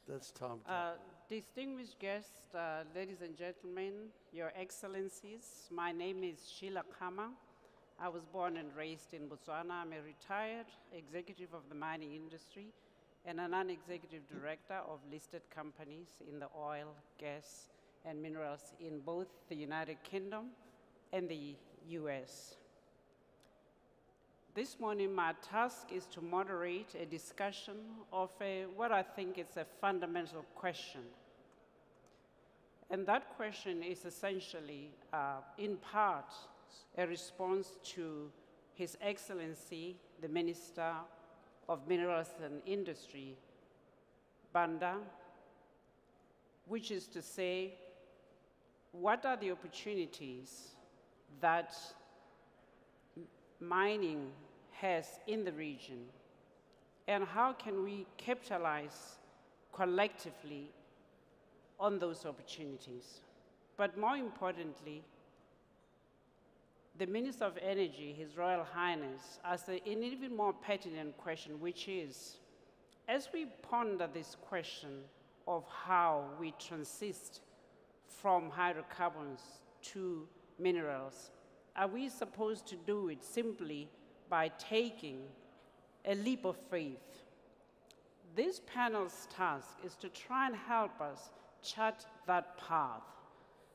That's Tom. Distinguished guests, ladies and gentlemen, Your Excellencies, my name is Sheila Khama. I was born and raised in Botswana. I'm a retired executive of the mining industry and a non-executive director of listed companies in the oil, gas, and minerals in both the United Kingdom and the US. This morning, my task is to moderate a discussion of what I think is a fundamental question. And that question is essentially, in part, a response to His Excellency, the Minister of Minerals and Industry, Banda, which is to say, what are the opportunities that mining has in the region, and how can we capitalize collectively on those opportunities? But more importantly, the Minister of Energy, His Royal Highness, asked an even more pertinent question, which is, as we ponder this question of how we transit from hydrocarbons to minerals, are we supposed to do it simply by taking a leap of faith? This panel's task is to try and help us chart that path,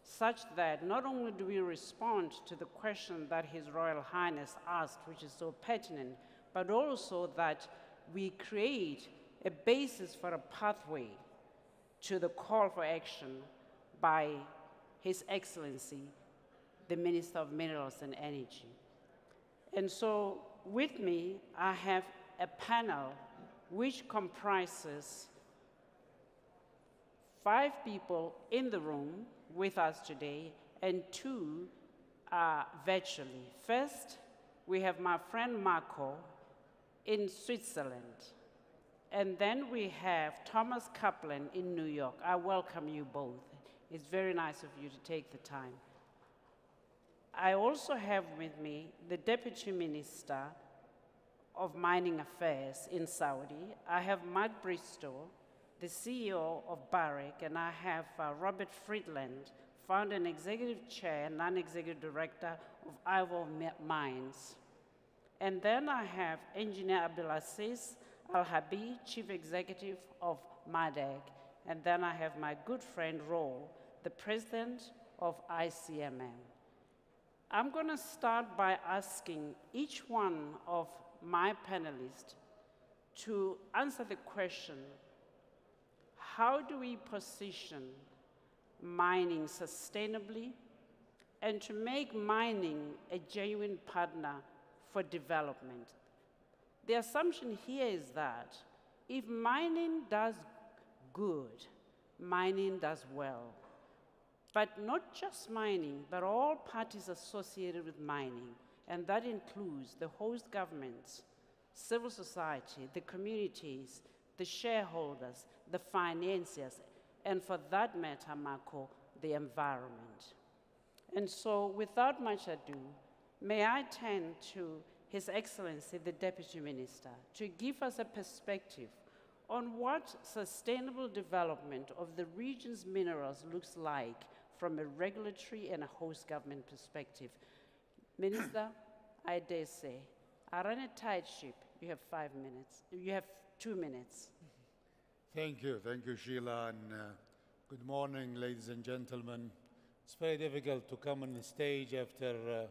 such that not only do we respond to the question that His Royal Highness asked, which is so pertinent, but also that we create a basis for a pathway to the call for action by His Excellency, the Minister of Minerals and Energy. And so with me, I have a panel which comprises 5 people in the room with us today and 2 virtually. First, we have my friend Marco in Switzerland. And then we have Thomas Kaplan in New York. I welcome you both. It's very nice of you to take the time. I also have with me the Deputy Minister of Mining Affairs in Saudi. I have Bristow, the CEO of Barrick, and I have Robert Friedland, founder and executive chair, non-executive director of Ivanhoe Mines. And then I have Engineer Abdulaziz Al-Harbi, chief executive of Mudaifer. And then I have my good friend Ro, the president of ICMM. I'm going to start by asking each one of my panelists to answer the question, how do we position mining sustainably and to make mining a genuine partner for development? The assumption here is that if mining does good, mining does well. But not just mining, but all parties associated with mining, and that includes the host governments, civil society, the communities, the shareholders, the financiers, and for that matter, Marco, the environment. And so, without much ado, may I turn to His Excellency, the Deputy Minister, to give us a perspective on what sustainable development of the region's minerals looks like from a regulatory and a host government perspective. Minister, I dare say, I run a tight ship. You have 5 minutes. You have 2 minutes. Thank you, Sheila, and good morning, ladies and gentlemen. It's very difficult to come on the stage after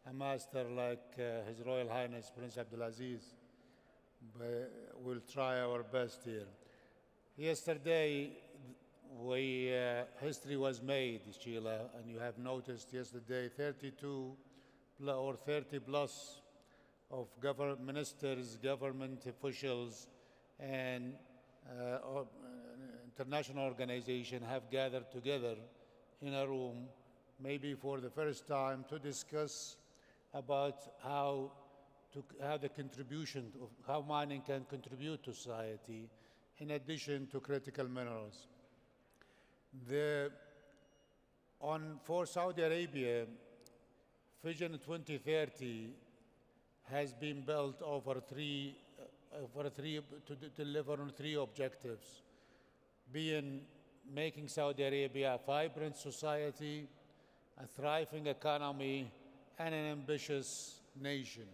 a master like His Royal Highness Prince Abdulaziz, but we'll try our best here. Yesterday, history was made, Sheila, and you have noticed yesterday 32 or 30 plus of ministers, government officials, and international organizations have gathered together in a room, maybe for the first time, to discuss about how the contribution of how mining can contribute to society, in addition to critical minerals. For Saudi Arabia, Vision 2030 has been built over to deliver on 3 objectives. making Saudi Arabia a vibrant society, a thriving economy, and an ambitious nation.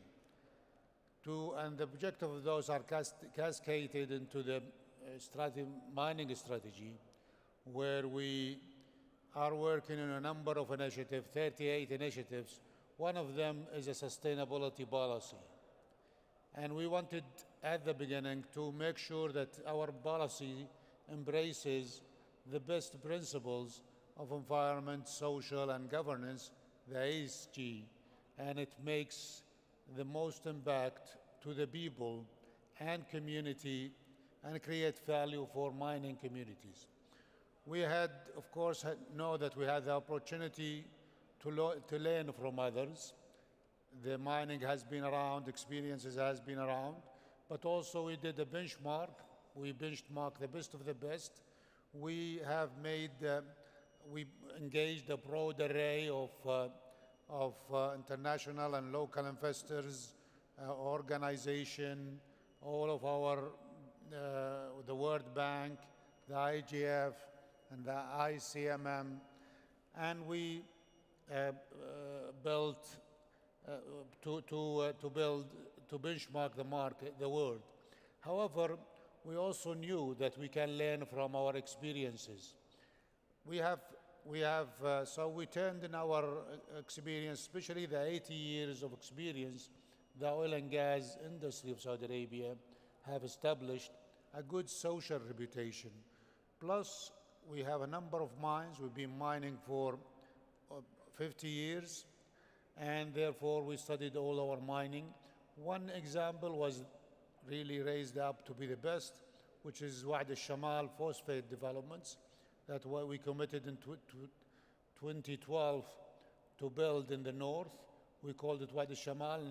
And the objective of those are cascaded into the mining strategy, where we are working on a number of initiatives, 38 initiatives. One of them is a sustainability policy. And we wanted at the beginning to make sure that our policy embraces the best principles of environment, social, and governance, the ESG, and it makes the most impact to the people and community and create value for mining communities. We had, of course, know that we had the opportunity to learn from others. The mining has been around, experiences has been around, but also we did a benchmark. We benchmarked the best of the best. We have we engaged a broad array of international and local investors, organization, all of the World Bank, the IGF, and the ICMM, and we built to benchmark the world. However, we also knew that we can learn from our experiences. So we turned in our experience, especially the 80 years of experience the oil and gas industry of Saudi Arabia have established a good social reputation. Plus, we have a number of mines. We've been mining for 50 years, and therefore we studied all our mining. One example was really raised up to be the best, which is Wa'ad al-Shamal phosphate developments that we committed in 2012 to build in the north. We called it Wa'ad al-Shamal.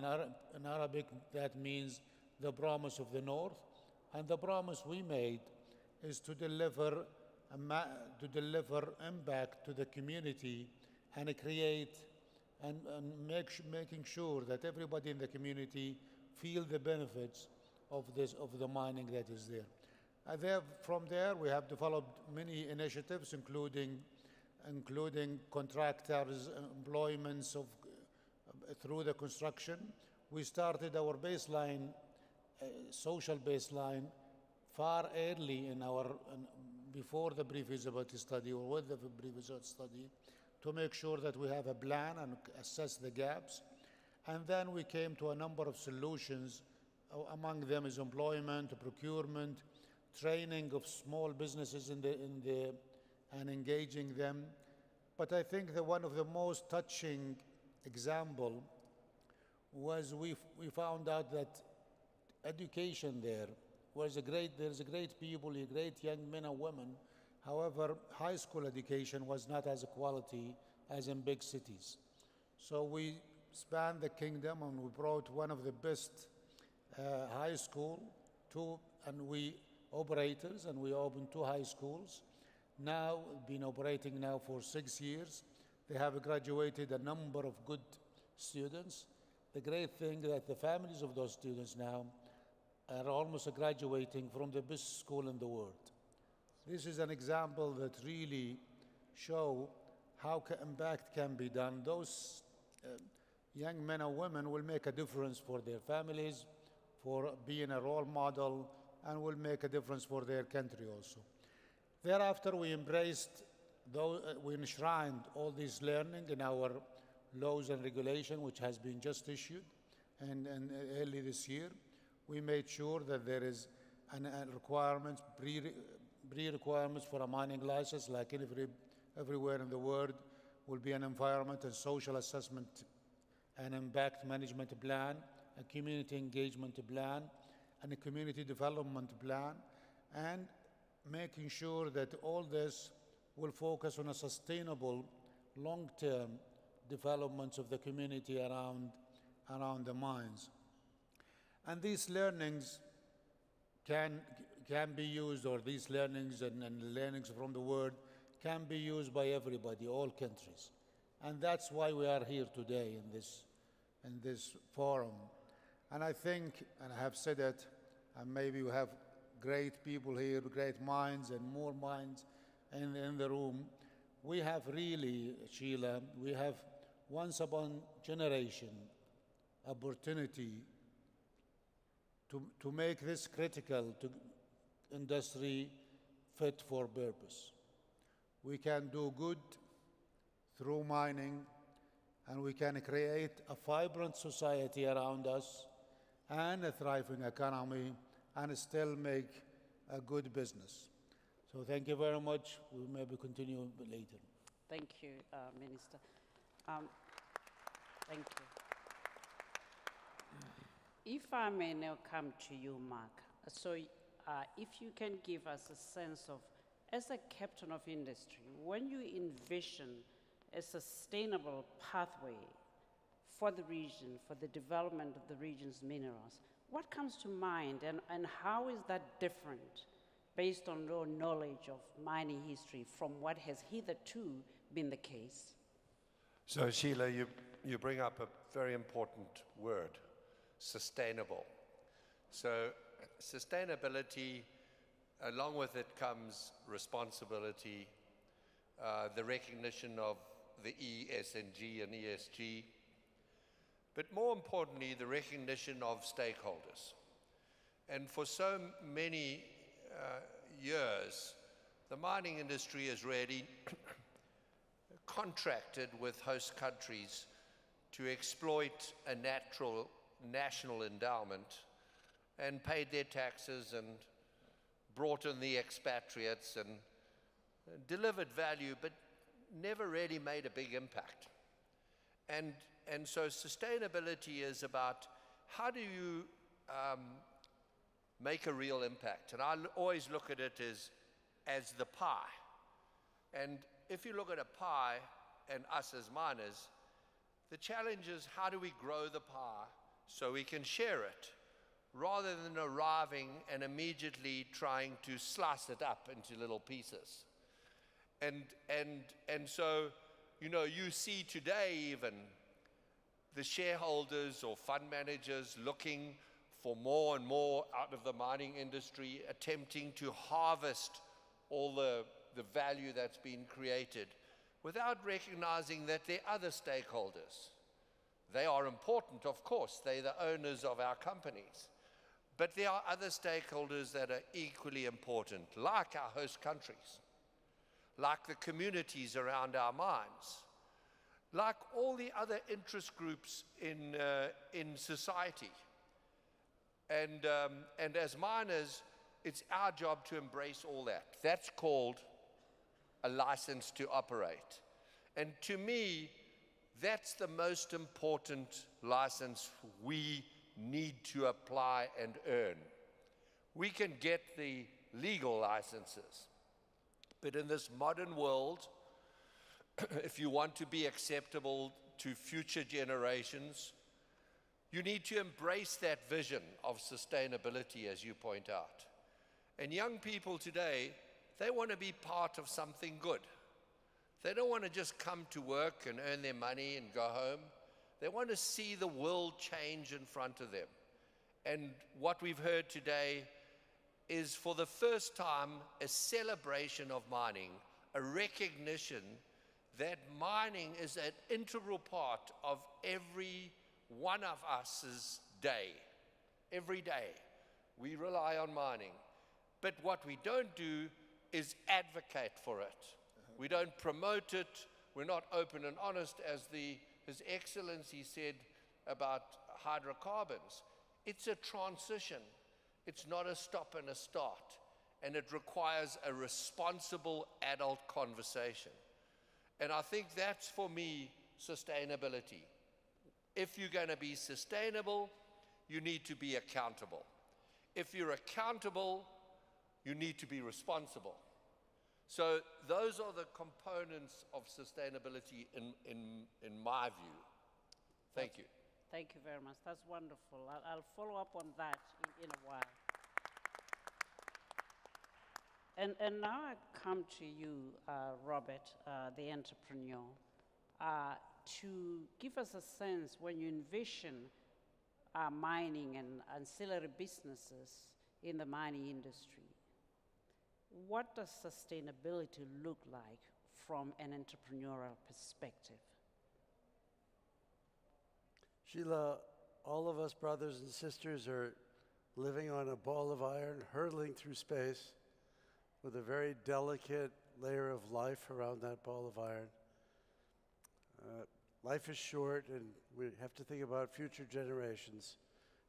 In Arabic, that means the promise of the north. And the promise we made is to deliver impact to the community and create and making sure that everybody in the community feel the benefits of the mining that is there. From there, we have developed many initiatives, including contractors, employments through the construction. We started our baseline, social baseline, far early before the pre-feasibility study or with the pre-feasibility study, to make sure that we have a plan and assess the gaps. And then we came to a number of solutions. Among them is employment, procurement, training of small businesses and engaging them. But I think that one of the most touching example was we found out that education there's a great people, great young men and women. However, high school education was not as a quality as in big cities. So we spanned the kingdom and we brought one of the best high school and we opened 2 high schools. Now, been operating now for 6 years. They have graduated a number of good students. The great thing that the families of those students now are almost graduating from the best school in the world. This is an example that really show how impact can be done. Those young men and women will make a difference for their families, for being a role model, and will make a difference for their country also. Thereafter, we enshrined all this learning in our laws and regulation, which has been just issued, and early this year. We made sure that there is pre-requirements for a mining license, like everywhere in the world, will be an environment and social assessment, an impact management plan, a community engagement plan, and a community development plan, and making sure that all this will focus on a sustainable, long-term development of the community around the mines. And these learnings can be used, or these learnings and learnings from the world can be used by everybody, all countries. And that's why we are here today in this forum. And I think, and I have said it, and maybe we have great people here, great minds and more minds in the room. We have really, Sheila, we have once upon generation opportunity to make this critical to industry fit for purpose. We can do good through mining, and we can create a vibrant society around us and a thriving economy and still make a good business. So thank you very much. We'll maybe continue later. Thank you, Minister. Thank you. If I may now come to you, Mark. So if you can give us a sense of, as a captain of industry, when you envision a sustainable pathway for the region, for the development of the region's minerals, what comes to mind, and how is that different based on your knowledge of mining history from what has hitherto been the case? So Sheila, you bring up a very important word, sustainable. So sustainability, along with it comes responsibility, the recognition of the ESG and ESG, but more importantly, the recognition of stakeholders. And for so many years, the mining industry has really contracted with host countries to exploit a national endowment and paid their taxes and brought in the expatriates and delivered value, but never really made a big impact. And so sustainability is about how do you make a real impact? And I always look at it as the pie. And if you look at a pie, and us as miners, the challenge is how do we grow the pie so we can share it, rather than arriving and immediately trying to slice it up into little pieces. And so, you see today even the shareholders or fund managers looking for more and more out of the mining industry, attempting to harvest all the value that's been created without recognizing that there are other stakeholders. They are important, of course, they're the owners of our companies. But there are other stakeholders that are equally important, like our host countries, like the communities around our mines, like all the other interest groups in society. And as miners, it's our job to embrace all that. That's called a license to operate. And to me, that's the most important license we need to apply and earn. We can get the legal licenses, but in this modern world, if you want to be acceptable to future generations, you need to embrace that vision of sustainability, as you point out. And young people today, they want to be part of something good. They don't want to just come to work and earn their money and go home. They want to see the world change in front of them. And what we've heard today is, for the first time, a celebration of mining, a recognition that mining is an integral part of every one of us's day. Every day, we rely on mining. But what we don't do is advocate for it. We don't promote it. We're not open and honest, as His Excellency said about hydrocarbons. It's a transition. It's not a stop and a start. And it requires a responsible adult conversation. And I think that's, for me, sustainability. If you're going to be sustainable, you need to be accountable. If you're accountable, you need to be responsible. So those are the components of sustainability in my view. Thank you. Thank you very much. That's wonderful. I'll follow up on that in a while. And now I come to you, Robert, the entrepreneur, to give us a sense, when you envision mining and ancillary businesses in the mining industry. What does sustainability look like from an entrepreneurial perspective? Sheila, all of us brothers and sisters are living on a ball of iron, hurtling through space with a very delicate layer of life around that ball of iron. Life is short, and we have to think about future generations.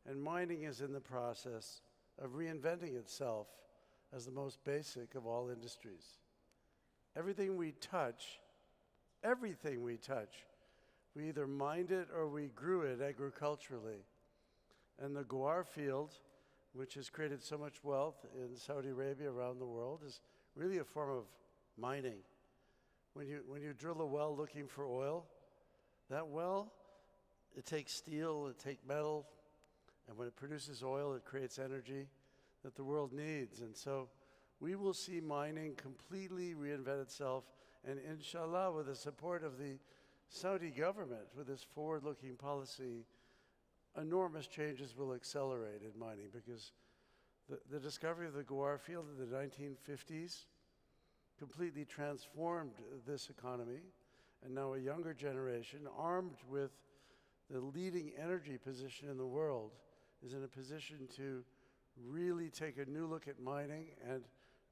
And mining is in the process of reinventing itself as the most basic of all industries. Everything we touch, we either mined it or we grew it agriculturally. And the guar field, which has created so much wealth in Saudi Arabia around the world, is really a form of mining. When you drill a well looking for oil, that well, it takes steel, it takes metal, and when it produces oil, it creates energy that the world needs. And so we will see mining completely reinvent itself, and inshallah, with the support of the Saudi government, with this forward-looking policy, enormous changes will accelerate in mining, because the discovery of the guar field in the 1950s completely transformed this economy, and now a younger generation, armed with the leading energy position in the world, is in a position to really take a new look at mining and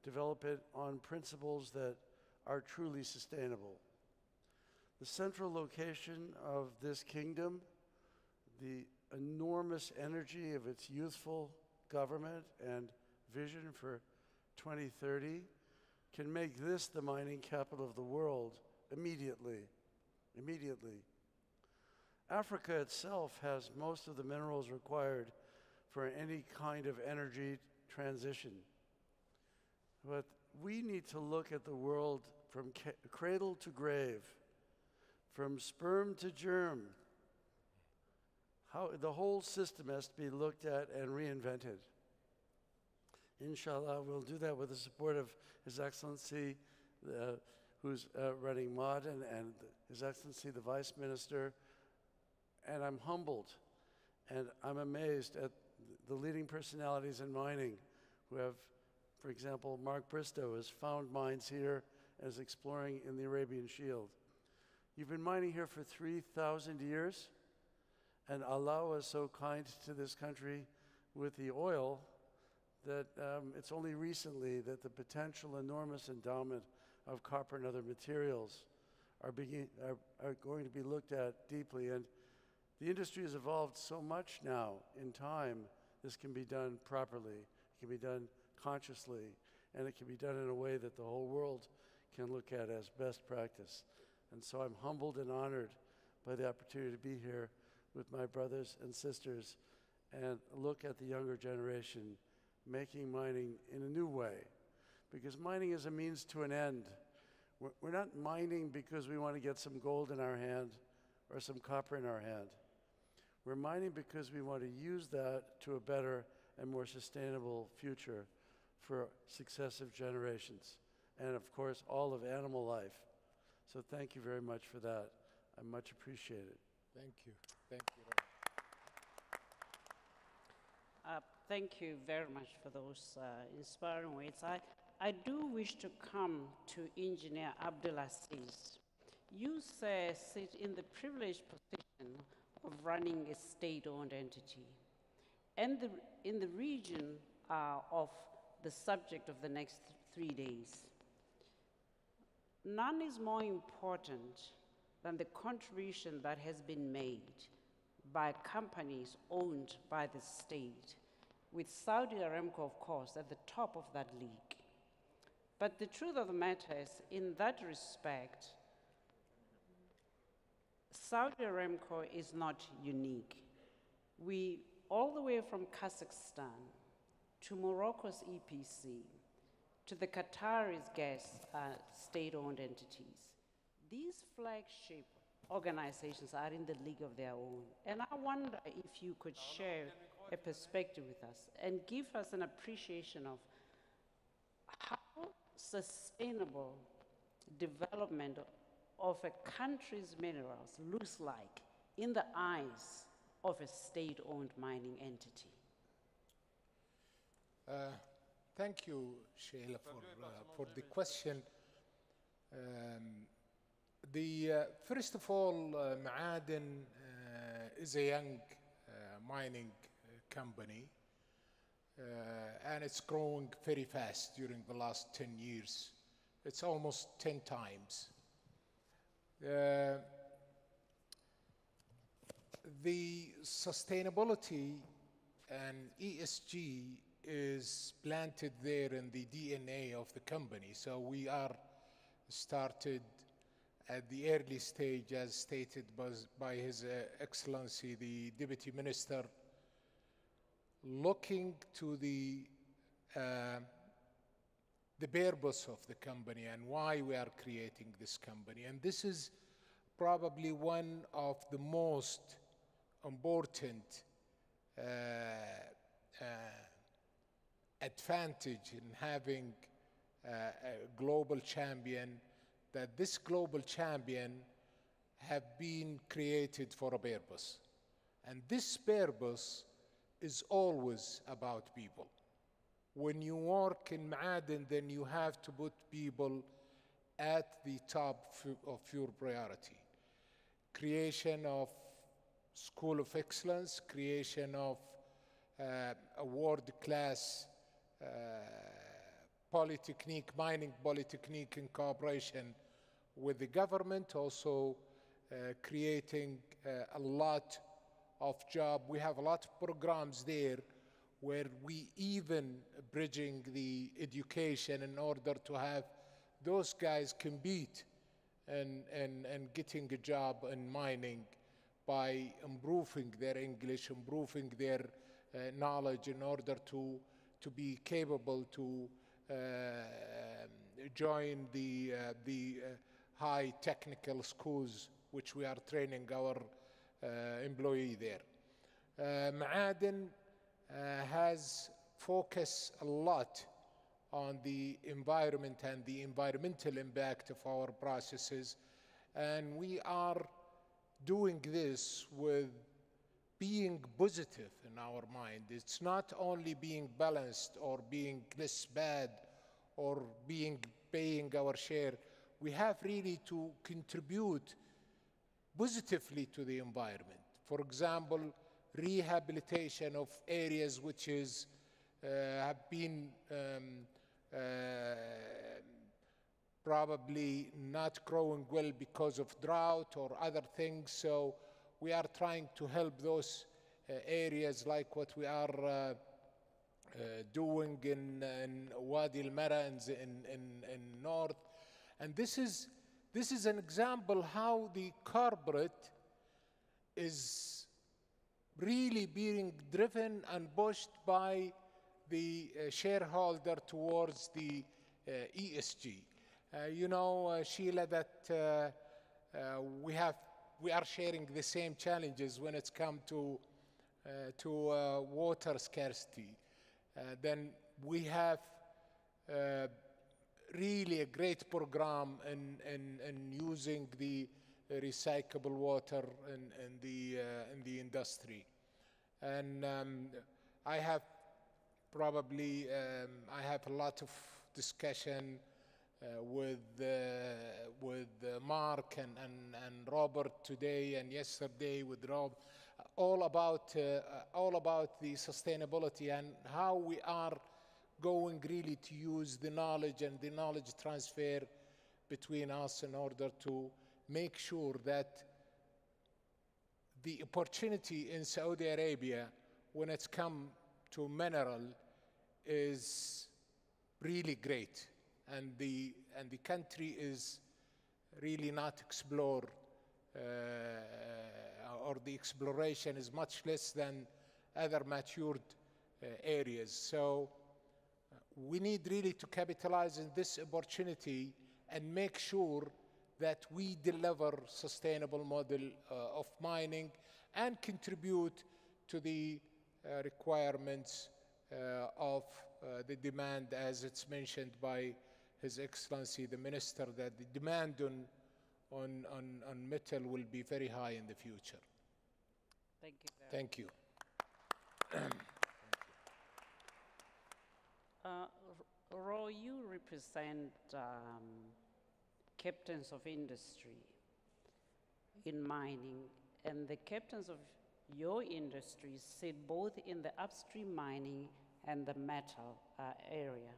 develop it on principles that are truly sustainable. The central location of this kingdom, the enormous energy of its youthful government and vision for 2030 can make this the mining capital of the world immediately. Africa itself has most of the minerals required for any kind of energy transition. But we need to look at the world from cradle to grave, from sperm to germ. How the whole system has to be looked at and reinvented. Inshallah, we'll do that with the support of His Excellency, who's running MOD, and His Excellency, the Vice Minister. And I'm humbled, and I'm amazed at the leading personalities in mining who have, for example, Mark Bristow has found mines here and is exploring in the Arabian Shield. You've been mining here for 3,000 years, and Allah was so kind to this country with the oil that it's only recently that the potential enormous endowment of copper and other materials are going to be looked at deeply. And the industry has evolved so much now in time. This can be done properly, it can be done consciously, and it can be done in a way that the whole world can look at as best practice. And so I'm humbled and honored by the opportunity to be here with my brothers and sisters and look at the younger generation making mining in a new way. Because mining is a means to an end. We're not mining because we want to get some gold in our hand or some copper in our hand. We're mining because we want to use that to a better and more sustainable future for successive generations, and of course, all of animal life. So thank you very much for that. I much appreciate it. Thank you. Thank you. Thank you very much for those inspiring words. I do wish to come to Engineer Abdulaziz. You, sir, sit in the privileged position of running a state-owned entity, and in the region of the subject of the next 3 days. None is more important than the contribution that has been made by companies owned by the state, with Saudi Aramco, of course, at the top of that league. But the truth of the matter is, in that respect, Saudi Aramco is not unique. We, all the way from Kazakhstan to Morocco's EPC, to the Qatari's gas state-owned entities, these flagship organizations are in the league of their own. And I wonder if you could share a perspective with us and give us an appreciation of how sustainable development of a country's minerals looks like in the eyes of a state-owned mining entity. Thank you, Sheila, for the question. First of all, Ma'aden is a young mining company, and it's growing very fast during the last 10 years. It's almost 10 times. The sustainability and ESG is planted there in the DNA of the company. So we are started at the early stage, as stated by His Excellency, the Deputy Minister, looking to the purpose of the company and why we are creating this company. And this is probably one of the most important advantage in having a global champion, that this global champion have been created for a purpose. And this purpose is always about people. When you work in Ma'aden, then you have to put people at the top of your priority. Creation of School of Excellence, creation of a world-class polytechnique, mining polytechnique in cooperation with the government, also creating a lot of jobs. We have a lot of programs there where we even bridging the education in order to have those guys compete and getting a job in mining by improving their English, improving their knowledge in order to be capable to join the high technical schools, which we are training our employee there. Ma'aden has focused a lot on the environment and the environmental impact of our processes, and we are doing this with being positive in our mind. It's not only being balanced or being less bad or paying our share. We have really to contribute positively to the environment. For example, rehabilitation of areas which have been probably not growing well because of drought or other things. So we are trying to help those areas, like what we are doing in Wadi al-Mara in north. And this is an example how the corporate is really being driven and pushed by the shareholder towards the ESG. You know, Sheila, that we are sharing the same challenges when it's come to water scarcity. Then we have really a great program in using the recyclable water in the industry. And I have a lot of discussion with Mark and Robert today and yesterday with Rob, all about the sustainability and how we are going really to use the knowledge and the knowledge transfer between us in order to make sure that the opportunity in Saudi Arabia when it's come to mineral is really great, and the country is really not explored, or the exploration is much less than other matured areas. So we need really to capitalize on this opportunity and make sure that we deliver sustainable model of mining and contribute to the requirements of the demand, as it's mentioned by His Excellency the Minister, that the demand on metal will be very high in the future. Thank you. Thank you. Ro, you represent captains of industry in mining, and the captains of your industry sit both in the upstream mining and the metal area.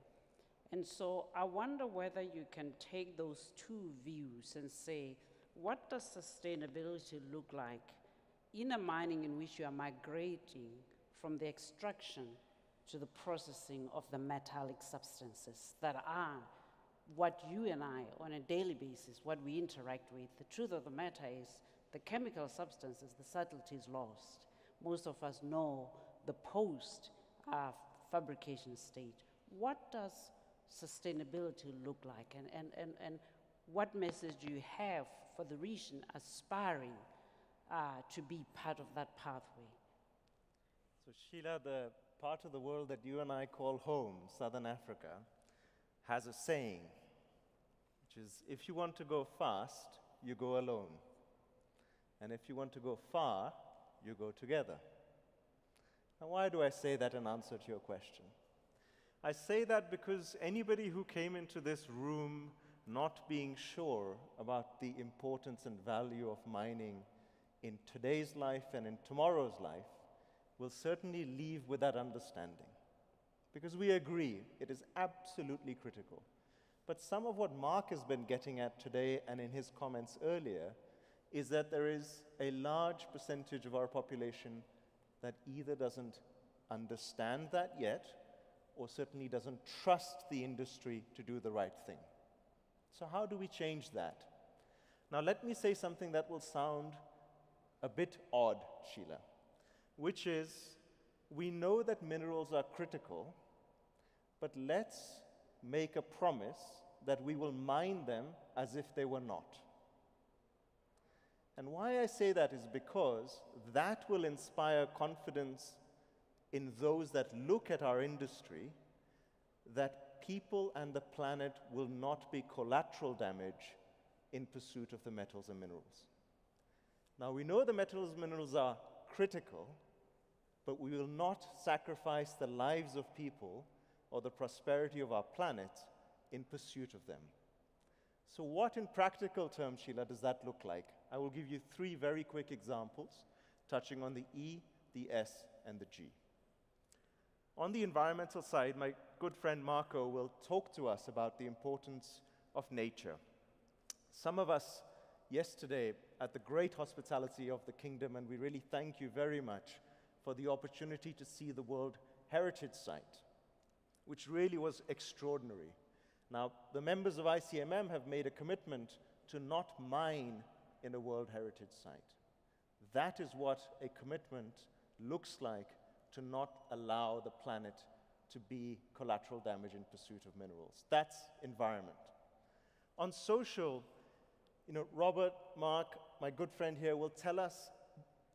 And so I wonder whether you can take those two views and say, what does sustainability look like in a mining in which you are migrating from the extraction to the processing of the metallic substances that are what you and I, on a daily basis, what we interact with. The truth of the matter is the chemical substances, the subtlety is lost. Most of us know the post-fabrication stage. What does sustainability look like, and what message do you have for the region aspiring to be part of that pathway? So Sheila, the part of the world that you and I call home, Southern Africa, has a saying, which is, if you want to go fast, you go alone. And if you want to go far, you go together. Now, why do I say that in answer to your question? I say that because anybody who came into this room not being sure about the importance and value of mining in today's life and in tomorrow's life will certainly leave with that understanding. Because we agree, it is absolutely critical. But some of what Mark has been getting at today and in his comments earlier is that there is a large percentage of our population that either doesn't understand that yet, or certainly doesn't trust the industry to do the right thing. So how do we change that? Now let me say something that will sound a bit odd, Sheila, which is, we know that minerals are critical, but let's make a promise that we will mine them as if they were not. And why I say that is because that will inspire confidence in those that look at our industry, that people and the planet will not be collateral damage in pursuit of the metals and minerals. Now, we know the metals and minerals are critical, but we will not sacrifice the lives of people or the prosperity of our planet in pursuit of them. So what, in practical terms, Sheila, does that look like? I will give you 3 very quick examples, touching on the E, the S, and the G. On the environmental side, my good friend Marco will talk to us about the importance of nature. Some of us yesterday at the great hospitality of the Kingdom, and we really thank you very much for the opportunity to see the World Heritage Site, which really was extraordinary. Now, the members of ICMM have made a commitment to not mine in a World Heritage Site. That is what a commitment looks like, to not allow the planet to be collateral damage in pursuit of minerals. That's environment. On social, Robert, Mark, my good friend here, will tell us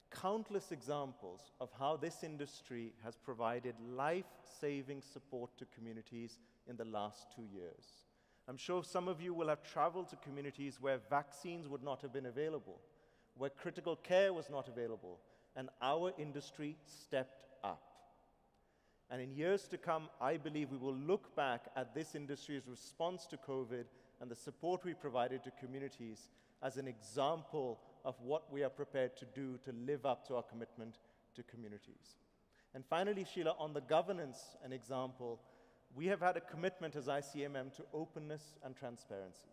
countless examples of how this industry has provided life-saving support to communities in the last 2 years. I'm sure some of you will have traveled to communities where vaccines would not have been available, where critical care was not available, and our industry stepped up. And in years to come, I believe we will look back at this industry's response to COVID and the support we provided to communities as an example of what we are prepared to do to live up to our commitment to communities. And finally, Sheila, on the governance, an example, we have had a commitment as ICMM to openness and transparency.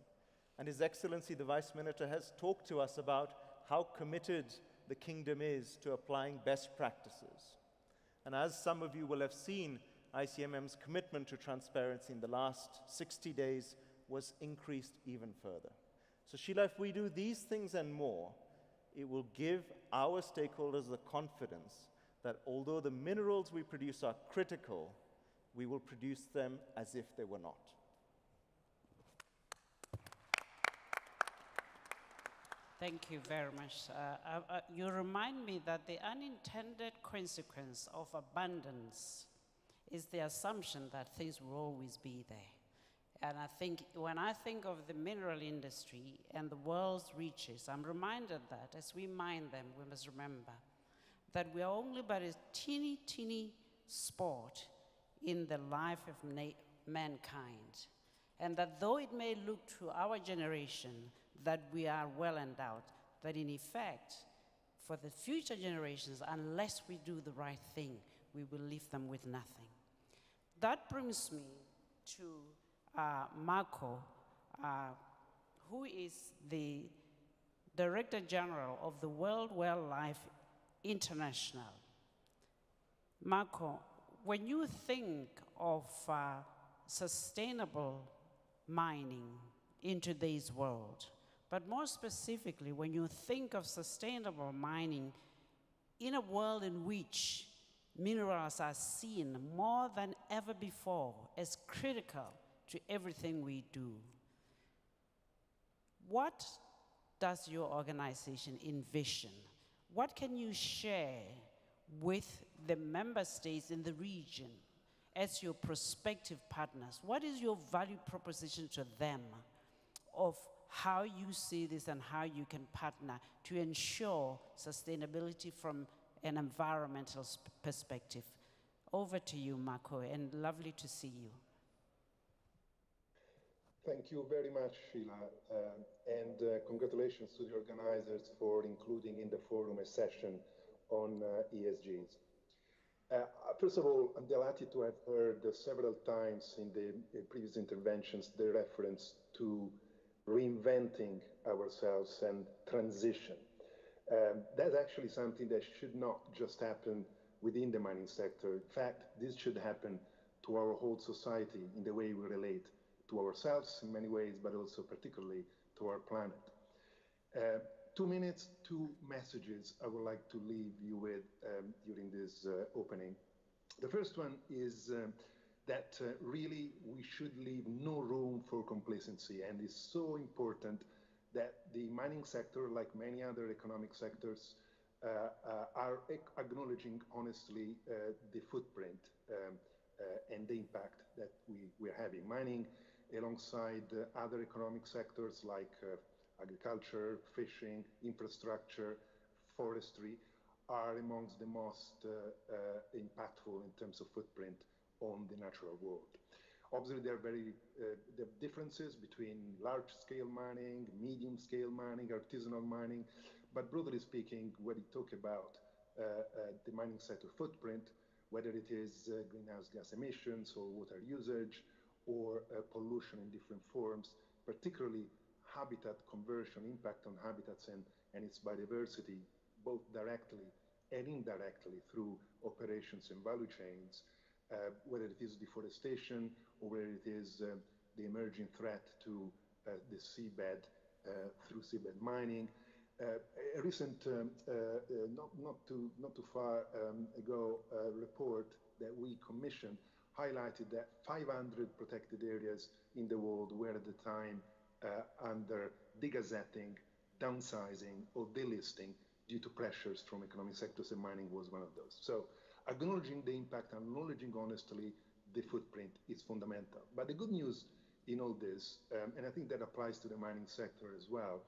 And His Excellency, the Vice Minister, has talked to us about how committed the Kingdom is to applying best practices. And as some of you will have seen, ICMM's commitment to transparency in the last 60 days was increased even further. So Sheila, if we do these things and more, it will give our stakeholders the confidence that although the minerals we produce are critical, we will produce them as if they were not. Thank you very much. You remind me that the unintended consequence of abundance is the assumption that things will always be there. And I think when I think of the mineral industry and the world's riches, I'm reminded that as we mine them, we must remember that we are only but a teeny spot in the life of mankind. And that though it may look to our generation that we are well endowed, that in effect, for the future generations, unless we do the right thing, we will leave them with nothing. That brings me to Marco, who is the Director General of the World Wildlife International. Marco, when you think of sustainable mining in today's world, but more specifically, when you think of sustainable mining in a world in which minerals are seen more than ever before as critical to everything we do, what does your organization envision? What can you share with the member states in the region as your prospective partners? What is your value proposition to them of how you see this and how you can partner to ensure sustainability from an environmental perspective? Over to you, Marco, and lovely to see you. Thank you very much, Sheila, and congratulations to the organizers for including in the forum a session on ESGs. First of all, I'm delighted to have heard several times in the previous interventions the reference to reinventing ourselves and transition. That's actually something that should not just happen within the mining sector. In fact, this should happen to our whole society in the way we relate to ourselves in many ways, but also particularly to our planet. 2 minutes, 2 messages I would like to leave you with during this opening. The first one is that really we should leave no room for complacency, and it's so important that the mining sector, like many other economic sectors, are acknowledging honestly the footprint and the impact that we're having. Mining, alongside other economic sectors like agriculture, fishing, infrastructure, forestry, are amongst the most impactful in terms of footprint on the natural world. Obviously, there are differences between large-scale mining, medium-scale mining, artisanal mining, but broadly speaking, when you talk about the mining sector footprint, whether it is greenhouse gas emissions or water usage or pollution in different forms, particularly habitat conversion, impact on habitats and its biodiversity, both directly and indirectly through operations and value chains, whether it is deforestation or whether it is the emerging threat to the seabed through seabed mining. A recent, not too far ago, report that we commissioned highlighted that 500 protected areas in the world were at the time under degazetting, downsizing, or delisting due to pressures from economic sectors, and mining was one of those. So acknowledging the impact, acknowledging honestly the footprint is fundamental. But the good news in all this, and I think that applies to the mining sector as well,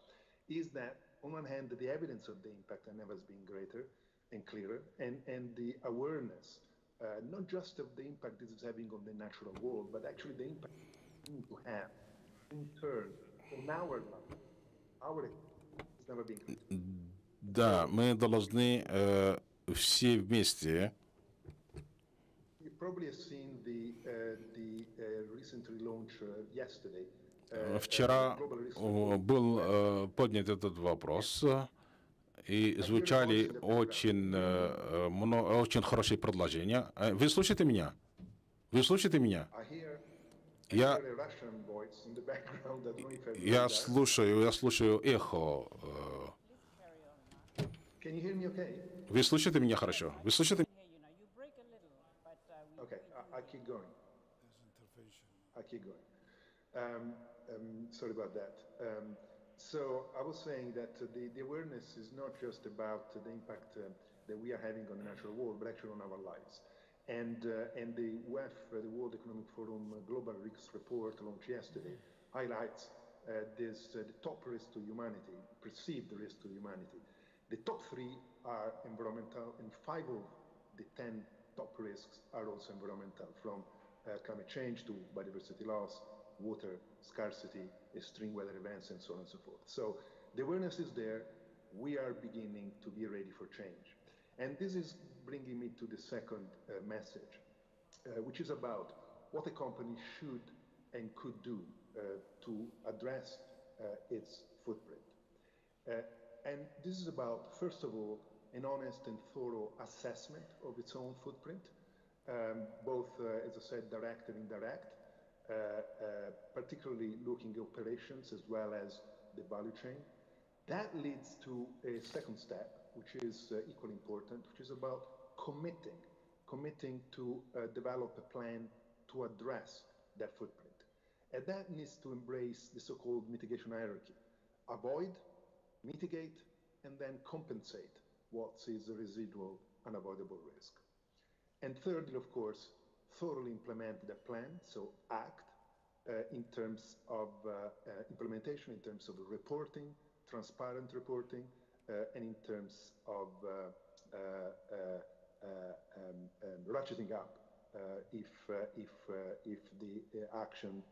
is that on one hand, the evidence of the impact has never been greater and clearer, and the awareness, not just of the impact this is having on the natural world, but actually the impact we need to have in turn on our life, our has never been greater. Да, мы должны все вместе. You probably have seen the recently launched yesterday. Вчера был поднят этот вопрос, и звучали очень хорошие предложения. Вы слушаете меня? Вы слушаете меня? Я слушаю эхо. Вы слушаете меня хорошо? Вы слушаете? Okay, I keep going. I keep going. Sorry about that. So I was saying that the awareness is not just about the impact that we are having on the natural world, but actually on our lives. And the WEF, the World Economic Forum Global Risks Report launched yesterday, highlights the top risk to humanity, perceived risk to humanity. The top 3 are environmental, and 5 of the 10 top risks are also environmental, from climate change to biodiversity loss, water scarcity, extreme weather events, and so on and so forth. So the awareness is there. We are beginning to be ready for change. And this is bringing me to the second message, which is about what a company should and could do to address its footprint. And this is about, first of all, an honest and thorough assessment of its own footprint, both, as I said, direct and indirect, particularly looking at operations as well as the value chain. That leads to a second step, which is equally important, which is about committing to develop a plan to address that footprint. And that needs to embrace the so-called mitigation hierarchy. Avoid, mitigate, and then compensate what is a residual unavoidable risk. And thirdly, of course, thoroughly implement the plan, so act in terms of implementation, in terms of reporting, transparent reporting, and in terms of ratcheting up if the action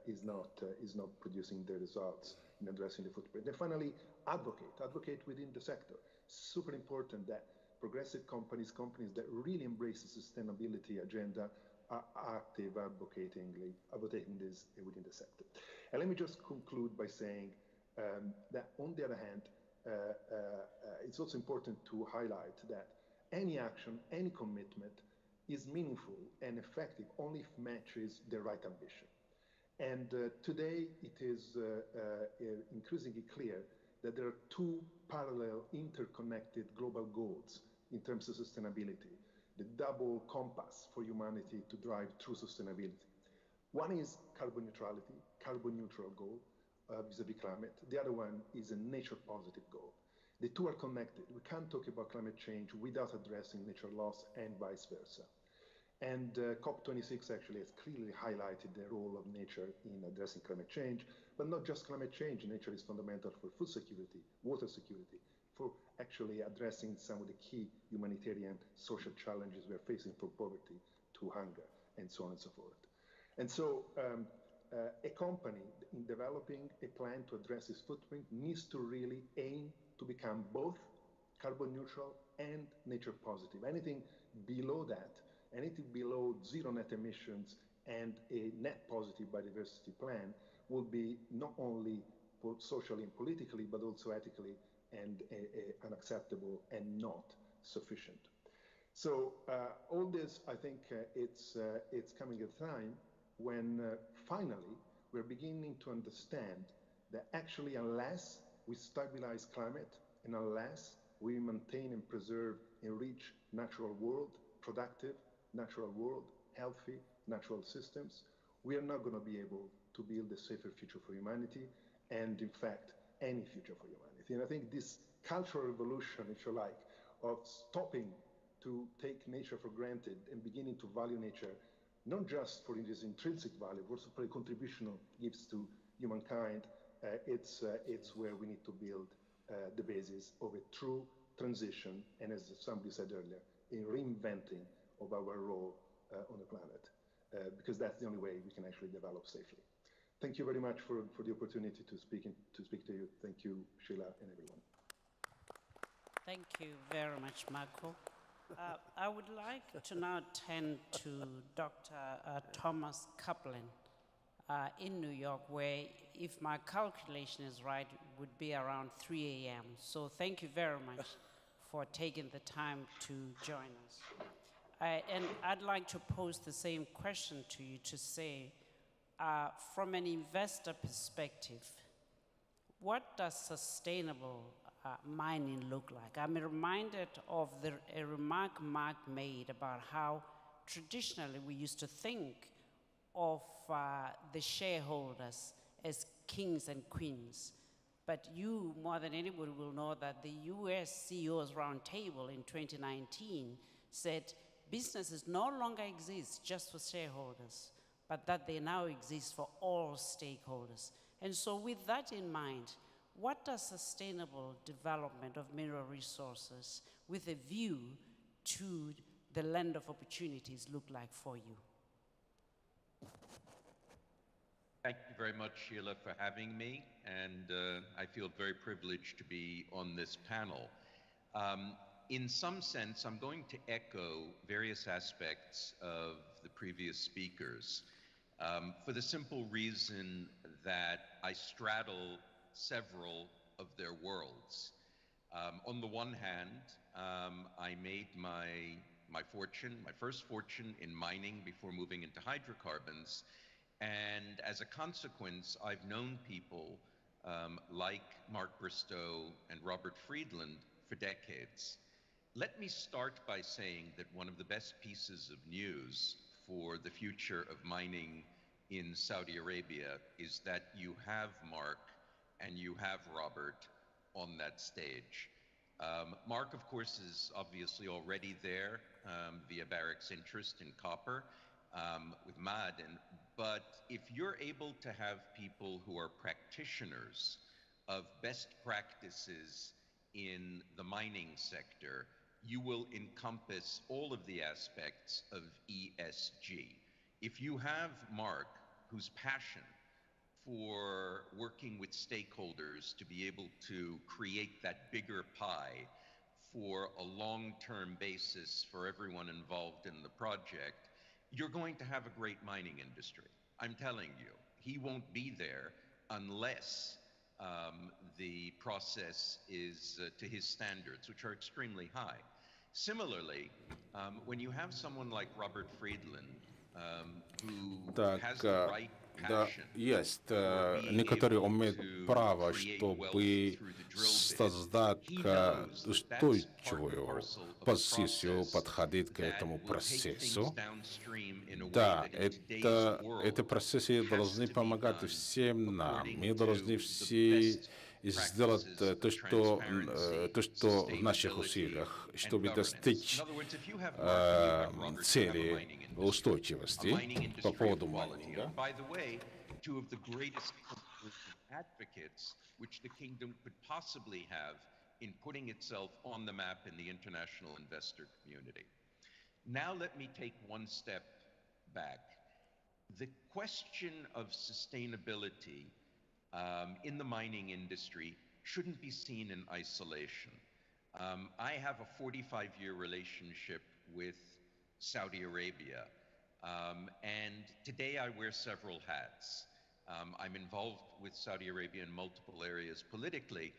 is not producing the results in addressing the footprint. And finally, advocate within the sector. Super important that progressive companies that really embrace the sustainability agenda are active advocating this within the sector. And let me just conclude by saying that on the other hand, it's also important to highlight that any action, any commitment is meaningful and effective only if matches the right ambition. And today it is increasingly clear that there are two parallel interconnected global goals in terms of sustainability, the double compass for humanity to drive true sustainability. One is carbon neutrality, carbon neutral goal vis-a-vis climate. The other one is a nature positive goal. The two are connected. We can't talk about climate change without addressing nature loss and vice versa. And COP26 actually has clearly highlighted the role of nature in addressing climate change, but not just climate change. Nature is fundamental for food security, water security, for actually addressing some of the key humanitarian social challenges we are facing, from poverty to hunger, and so on and so forth. And so a company in developing a plan to address its footprint needs to really aim to become both carbon neutral and nature positive. Anything below that, anything below zero net emissions and a net positive biodiversity plan will be not only socially and politically, but also ethically and unacceptable and not sufficient. So all this, I think it's coming at a time when finally we're beginning to understand that actually unless we stabilize climate and unless we maintain and preserve a rich natural world, productive natural world, healthy natural systems, we are not going to be able to build a safer future for humanity and, in fact, any future for humanity. And I think this cultural revolution, if you like, of stopping to take nature for granted and beginning to value nature, not just for its intrinsic value, but also for the contribution it gives to humankind, it's where we need to build the basis of a true transition, and as somebody said earlier, a reinventing of our role on the planet, because that's the only way we can actually develop safely. Thank you very much for the opportunity to speak to you. Thank you, Sheila, and everyone. Thank you very much, Marco. I would like to now turn to Dr. Thomas Kaplan in New York, where, if my calculation is right, would be around 3 a.m. So thank you very much for taking the time to join us. And I'd like to pose the same question to you to say, from an investor perspective, what does sustainable mining look like? I'm reminded of a remark Mark made about how traditionally we used to think of the shareholders as kings and queens. But you, more than anybody, will know that the US CEOs Roundtable in 2019 said businesses no longer exist just for shareholders, but that they now exist for all stakeholders. And so with that in mind, what does sustainable development of mineral resources with a view to the land of opportunities look like for you? Thank you very much, Sheila, for having me, and I feel very privileged to be on this panel. In some sense, I'm going to echo various aspects of the previous speakers for the simple reason that I straddle several of their worlds. On the one hand, I made my first fortune in mining before moving into hydrocarbons. And as a consequence, I've known people like Mark Bristow and Robert Friedland for decades. Let me start by saying that one of the best pieces of news for the future of mining in Saudi Arabia is that you have Mark and you have Robert on that stage. Mark, of course, is obviously already there via Barrick's interest in copper with Ma'aden. But if you're able to have people who are practitioners of best practices in the mining sector, you will encompass all of the aspects of ESG. If you have Mark, whose passion for working with stakeholders to be able to create that bigger pie for a long-term basis for everyone involved in the project, you're going to have a great mining industry. I'm telling you, he won't be there unless the process is to his standards, which are extremely high. Similarly, when you have someone like Robert Friedland, who has the right Да, есть. Некоторые имеют право, чтобы создать устойчивую позицию, подходить к этому процессу. Да, эти процессы должны помогать всем нам. Мы должны все сделать то, что в наших усилиях, чтобы достичь цели устойчивости по поводу майнинга. Two of the greatest advocates which the kingdom could possibly have in putting itself on the map in the international investor community. Now let me take one step back. The question of sustainability in the mining industry shouldn't be seen in isolation. I have a 45-year relationship with Saudi Arabia, and today I wear several hats. I'm involved with Saudi Arabia in multiple areas politically,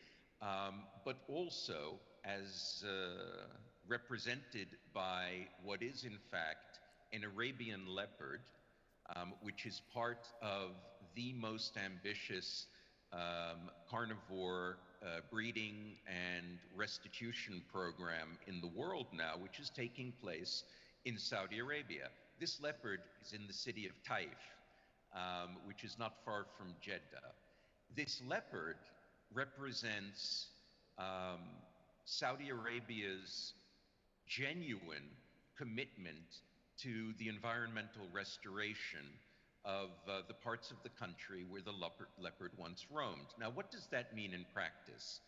but also as represented by what is in fact an Arabian leopard, which is part of the most ambitious carnivore breeding and restitution program in the world now, which is taking place in Saudi Arabia. This leopard is in the city of Taif, which is not far from Jeddah. This leopard represents Saudi Arabia's genuine commitment to the environmental restoration of the parts of the country where the leopard once roamed. Now, what does that mean in practice?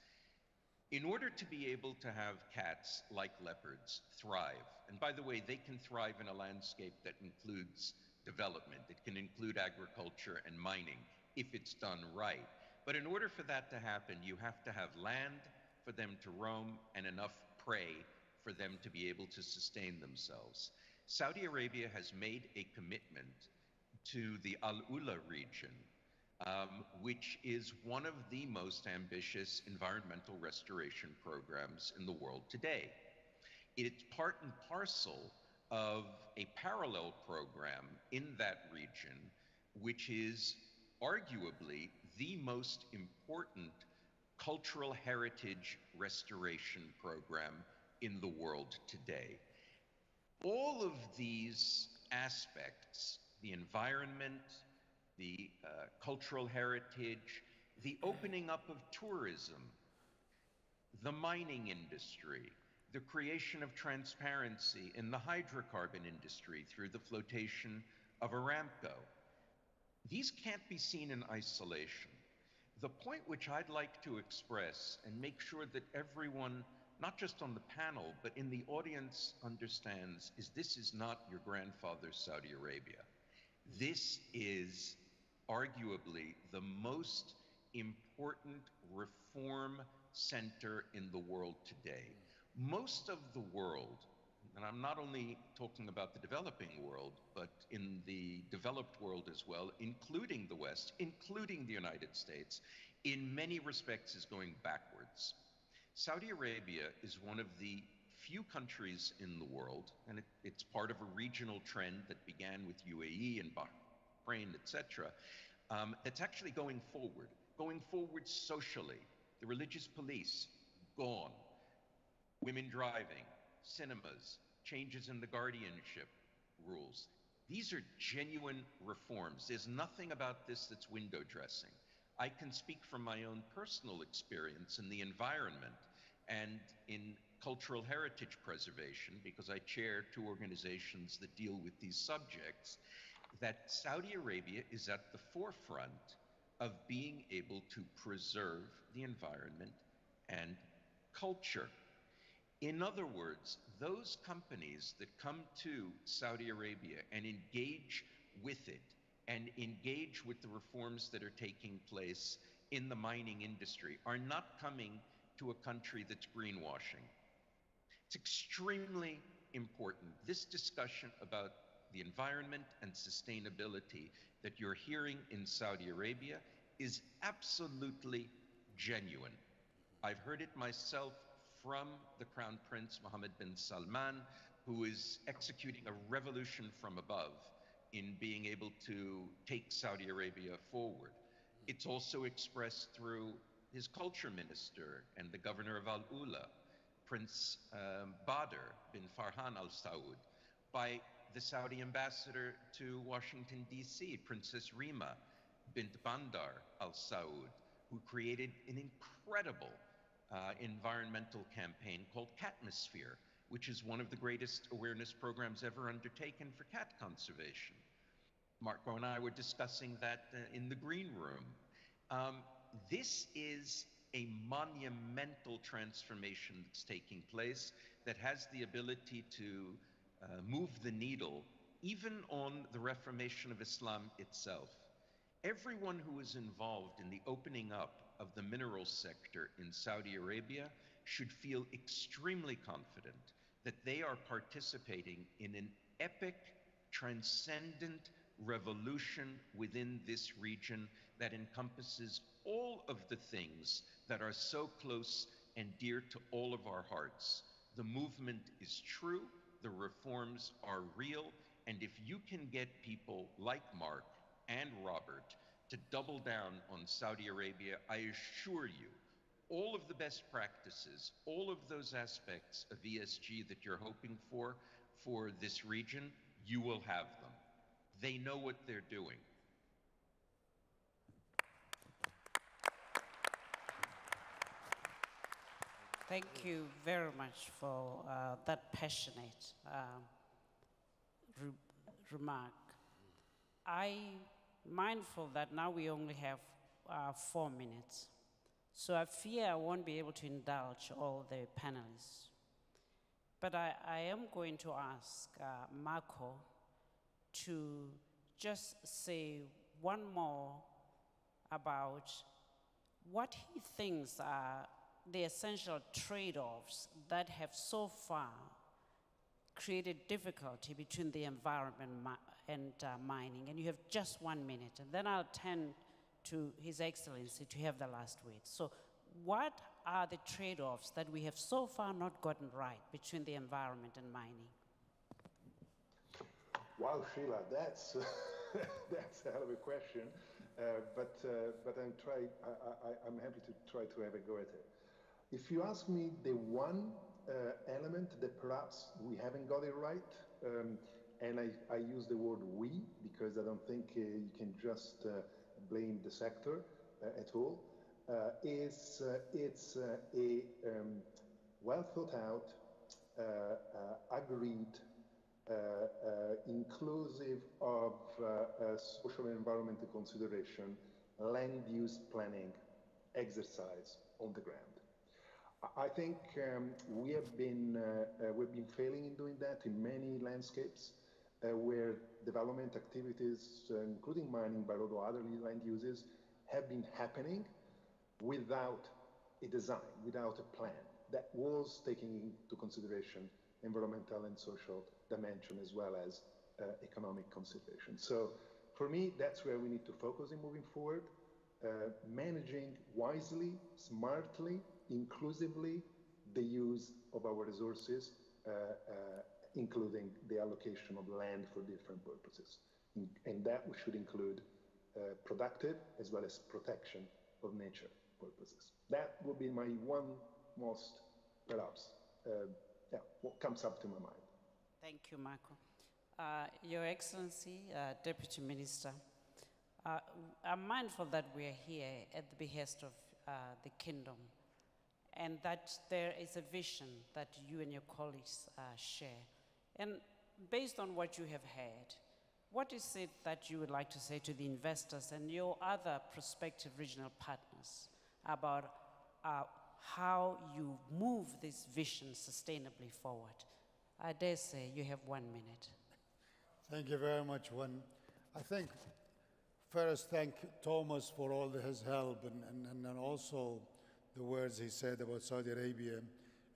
In order to be able to have cats like leopards thrive, and by the way, they can thrive in a landscape that includes development. It can include agriculture and mining if it's done right. But in order for that to happen, you have to have land for them to roam and enough prey for them to be able to sustain themselves. Saudi Arabia has made a commitment to the Al-Ula region, which is one of the most ambitious environmental restoration programs in the world today. It's part and parcel of a parallel program in that region, which is arguably the most important cultural heritage restoration program in the world today. All of these aspects, the environment, the cultural heritage, the opening up of tourism, the mining industry, the creation of transparency in the hydrocarbon industry through the flotation of Aramco. These can't be seen in isolation. The point which I'd like to express and make sure that everyone not just on the panel, but in the audience understands is this is not your grandfather's Saudi Arabia. This is arguably the most important reform center in the world today. Most of the world, and I'm not only talking about the developing world, but in the developed world as well, including the West, including the United States, in many respects is going backwards. Saudi Arabia is one of the few countries in the world, and it's part of a regional trend that began with UAE and Bahrain, etc., that's actually going forward socially. The religious police, gone. Women driving, cinemas, changes in the guardianship rules. These are genuine reforms. There's nothing about this that's window dressing. I can speak from my own personal experience in the environment and in cultural heritage preservation, because I chair two organizations that deal with these subjects, that Saudi Arabia is at the forefront of being able to preserve the environment and culture. In other words, those companies that come to Saudi Arabia and engage with it and engage with the reforms that are taking place in the mining industry are not coming to a country that's greenwashing. It's extremely important. This discussion about the environment and sustainability that you're hearing in Saudi Arabia is absolutely genuine. I've heard it myself from the Crown Prince Mohammed bin Salman, who is executing a revolution from above in being able to take Saudi Arabia forward. It's also expressed through his culture minister and the governor of Al-Ula, Prince Badr bin Farhan Al Saud, by the Saudi ambassador to Washington, D.C., Princess Rima bint Bandar Al Saud, who created an incredible environmental campaign called Catmosphere, which is one of the greatest awareness programs ever undertaken for cat conservation. Marco and I were discussing that in the green room. This is a monumental transformation that's taking place that has the ability to move the needle even on the reformation of Islam itself. Everyone who is involved in the opening up of the mineral sector in Saudi Arabia should feel extremely confident that they are participating in an epic, transcendent revolution within this region that encompasses all of the things that are so close and dear to all of our hearts. The movement is true, the reforms are real, and if you can get people like Mark and Robert to double down on Saudi Arabia, I assure you, all of the best practices, all of those aspects of ESG that you're hoping for this region, you will have them. They know what they're doing. Thank you very much for that passionate remark. I'm mindful that now we only have 4 minutes. So I fear I won't be able to indulge all the panelists. But I am going to ask Marco to just say one more about what he thinks are the essential trade-offs that have so far created difficulty between the environment and mining. And you have just 1 minute, and then I'll turn to His Excellency to have the last word. So what are the trade-offs that we have so far not gotten right between the environment and mining? Wow, Sheila, that's that's a hell of a question. But I'm happy to try to have a go at it. If you ask me the one element that perhaps we haven't got it right, and I use the word we because I don't think you can just blame the sector at all, it's a well thought out, agreed, inclusive of social and environmental consideration, land use planning exercise on the ground. I think we've been failing in doing that in many landscapes where development activities, including mining, but also other land uses, have been happening without a design, without a plan that was taking into consideration environmental and social dimension as well as economic consideration. So for me, that's where we need to focus in moving forward, managing wisely, smartly, inclusively the use of our resources, including the allocation of land for different purposes. And that should include productive as well as protection of nature purposes. That would be my one most, perhaps, what comes up to my mind. Thank you, Marco. Your Excellency, Deputy Minister, I'm mindful that we are here at the behest of the Kingdom, and that there is a vision that you and your colleagues share. And based on what you have heard, what is it that you would like to say to the investors and your other prospective regional partners about how you move this vision sustainably forward? I dare say you have 1 minute. Thank you very much, Juan. I think first thank Thomas for all his help and also the words he said about Saudi Arabia.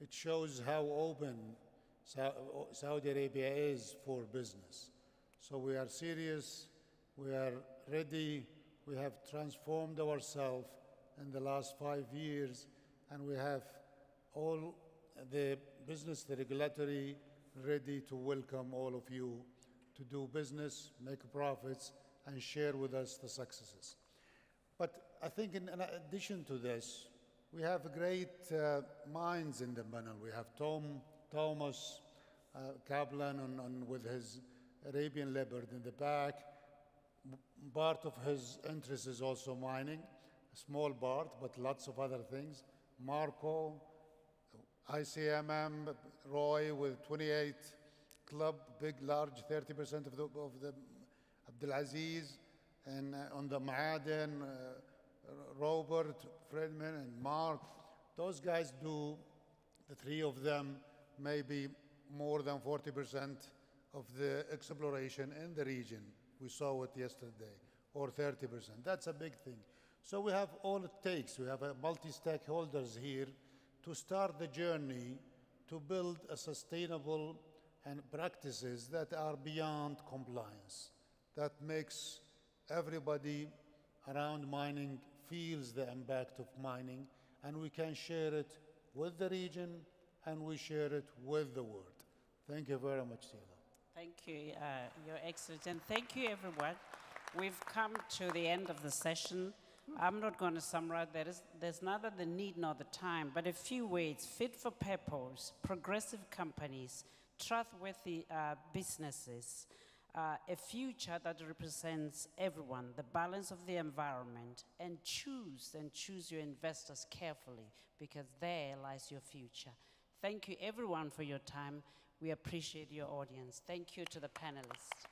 It shows how open Saudi Arabia is for business. So we are serious, we are ready, we have transformed ourselves in the last 5 years, and we have all the business, the regulatory, ready to welcome all of you to do business, make profits, and share with us the successes. But I think in addition to this, we have great minds in the panel. We have Thomas Kaplan with his Arabian leopard in the back. Part of his interest is also mining, a small part, but lots of other things. Marco, ICMM, Roy with 28 club, big, large, 30% of the Abdulaziz, and on the Ma'aden, Robert, Friedland, and Mark. Those guys do, the three of them, maybe more than 40% of the exploration in the region. We saw it yesterday, or 30%. That's a big thing. So we have all it takes. We have multi-stakeholders here to start the journey to build a sustainable and practices that are beyond compliance, that makes everybody around mining feels the impact of mining, and we can share it with the region and we share it with the world. Thank you very much, Sheila. Thank you, Your Excellency, and thank you, everyone. We've come to the end of the session. I'm not going to summarize. There's neither the need nor the time, but a few words: fit for purpose, progressive companies, trustworthy businesses, a future that represents everyone, the balance of the environment, and choose your investors carefully, because there lies your future. Thank you, everyone, for your time. We appreciate your audience. Thank you to the panelists.